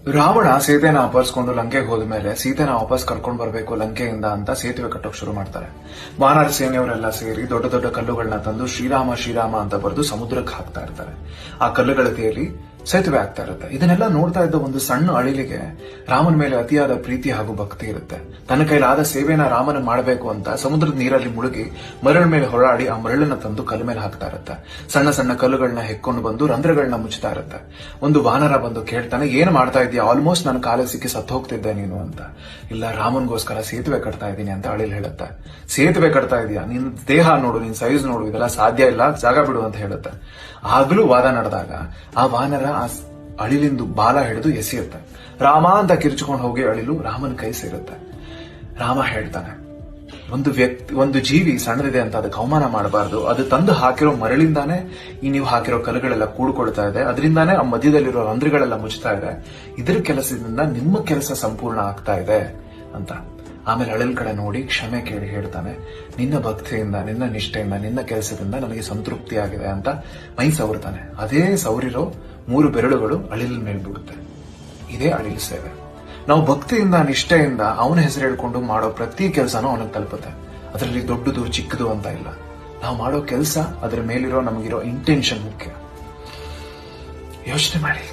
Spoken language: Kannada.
ರಾವಣ ಸೀತೆನ ಅಪಹರಿಸಿಕೊಂಡು ಲಂಕೆಗೆ ಹೋದ್ಮೇಲೆ ಸೀತೆನ ವಾಪಸ್ ಕರ್ಕೊಂಡು ಬರಬೇಕು ಲಂಕೆಯಿಂದ ಅಂತ ಸೇತುವೆ ಕಟ್ಟೋಕ್ ಶುರು ಮಾಡ್ತಾರೆ. ವಾನರ ಸೇನೆಯವರೆಲ್ಲ ಸೇರಿ ದೊಡ್ಡ ದೊಡ್ಡ ಕಲ್ಲುಗಳನ್ನ ತಂದು ಶ್ರೀರಾಮ ಶ್ರೀರಾಮ ಅಂತ ಬರೆದು ಸಮುದ್ರಕ್ಕೆ ಹಾಕ್ತಾ ಇರ್ತಾರೆ. ಆ ಕಲ್ಲುಗಳ ತೇಲಿ ಸೇತುವೆ ಆಗ್ತಾ ಇರುತ್ತೆ. ಇದನ್ನೆಲ್ಲ ನೋಡ್ತಾ ಇದ್ದ ಒಂದು ಸಣ್ಣ ಅಳಿಲಿಗೆ ರಾಮನ ಮೇಲೆ ಅತಿಯಾದ ಪ್ರೀತಿ ಹಾಗೂ ಭಕ್ತಿ ಇರುತ್ತೆ. ತನ್ನ ಕೈಲಾದ ಸೇವೆನ ರಾಮನ ಮಾಡಬೇಕು ಅಂತ ಸಮುದ್ರದ ನೀರಲ್ಲಿ ಮುಳುಗಿ ಮರಳ ಮೇಲೆ ಹೊರಾಡಿ ಆ ಮರಳನ್ನ ತಂದು ಕಲ್ಲು ಮೇಲೆ ಹಾಕ್ತಾ ಇರುತ್ತೆ. ಸಣ್ಣ ಸಣ್ಣ ಕಲ್ಲುಗಳನ್ನ ಹೆಕ್ಕೊಂಡು ಬಂದು ರಂಧ್ರಗಳನ್ನ ಮುಚ್ತಾ ಇರುತ್ತೆ. ಒಂದು ವಾನರ ಬಂದು ಕೇಳ್ತಾನೆ, ಏನ್ ಮಾಡ್ತಾ ಇದೀಯ? ಆಲ್ಮೋಸ್ಟ್ ನನ್ನ ಕಾಲಿಗೆ ಸಿಕ್ಕಿ ಸತ್ತು ಹೋಗ್ತಿದ್ದೆ ನೀನು ಅಂತ. ಇಲ್ಲ, ರಾಮನ್ಗೋಸ್ಕರ ಸೇತುವೆ ಕಟ್ತಾ ಇದ್ದೀನಿ ಅಂತ ಅಳಿಲ್ ಹೇಳುತ್ತೆ. ಸೇತುವೆ ಕಟ್ತಾ ಇದೀಯಾ? ನಿನ್ ದೇಹ ನೋಡು, ನಿನ್ ಸೈಜ್ ನೋಡು, ಇದೆಲ್ಲ ಸಾಧ್ಯ ಇಲ್ಲ, ಜಾಗ ಬಿಡು ಅಂತ ಹೇಳುತ್ತೆ. ಆಗ್ಲೂ ವಾದ ನಡೆದಾಗ ಆ ವಾನರ ಆ ಅಳಿಲಿಂದು ಬಾಲ ಹಿಡಿದು ಎಸೆಯುತ್ತೆ. ರಾಮ ಅಂತ ಕಿರ್ಚಿಕೊಂಡು ಹೋಗಿ ಅಳಿಲು ರಾಮನ ಕೈ ಸೇರುತ್ತೆ. ರಾಮ ಹೇಳ್ತಾನೆ, ಒಂದು ಜೀವಿ ಸಣ್ಣದಿದೆ ಅಂತ ಅದಕ್ಕೆ ಅವಮಾನ ಮಾಡಬಾರ್ದು. ಅದು ತಂದು ಹಾಕಿರೋ ಮರಳಿಂದಾನೇ ಈ ನೀವು ಹಾಕಿರೋ ಕಲ್ಲುಗಳೆಲ್ಲ ಕೂಡ್ಕೊಳ್ತಾ ಇದೆ, ಅದರಿಂದಾನೇ ಆ ಮಧ್ಯದಲ್ಲಿರೋ ರಂಧ್ರಗಳೆಲ್ಲ ಮುಚ್ತಾ ಇದೆ. ಇದರ ಕೆಲಸದಿಂದ ನಿಮ್ಮ ಕೆಲಸ ಸಂಪೂರ್ಣ ಆಗ್ತಾ ಇದೆ ಅಂತ. ಆಮೇಲೆ ಅಳಿಲ್ ಕಡೆ ನೋಡಿ ಕ್ಷಮೆ ಕೇಳಿ ಹೇಳ್ತಾನೆ, ನಿನ್ನ ಭಕ್ತಿಯಿಂದ, ನಿನ್ನ ನಿಷ್ಠೆಯಿಂದ, ನಿನ್ನ ಕೆಲಸದಿಂದ ನನಗೆ ಸಂತೃಪ್ತಿ ಆಗಿದೆ ಅಂತ ಮೈ ಸವರ್ತಾನೆ. ಅದೇ ಸವರಿರೋ 3 ಬೆರಳುಗಳು ಅಳಿಲ್ ಮೇಲೆ ಬಿಡುತ್ತೆ. ಇದೇ ಅಳಿಲ್ ಸೇವೆ. ನಾವು ಭಕ್ತಿಯಿಂದ, ನಿಷ್ಠೆಯಿಂದ ಅವನ ಹೆಸರು ಹೇಳ್ಕೊಂಡು ಮಾಡೋ ಪ್ರತಿ ಕೆಲಸನೂ ಅವನಿಗೆ ತಲುಪುತ್ತೆ. ಅದರಲ್ಲಿ ದೊಡ್ಡದು ಚಿಕ್ಕದು ಅಂತ ಇಲ್ಲ. ನಾವು ಮಾಡೋ ಕೆಲಸ, ಅದರ ಮೇಲಿರೋ ನಮಗಿರೋ ಇಂಟೆನ್ಷನ್ ಮುಖ್ಯ. ಯೋಚನೆ ಮಾಡಿ.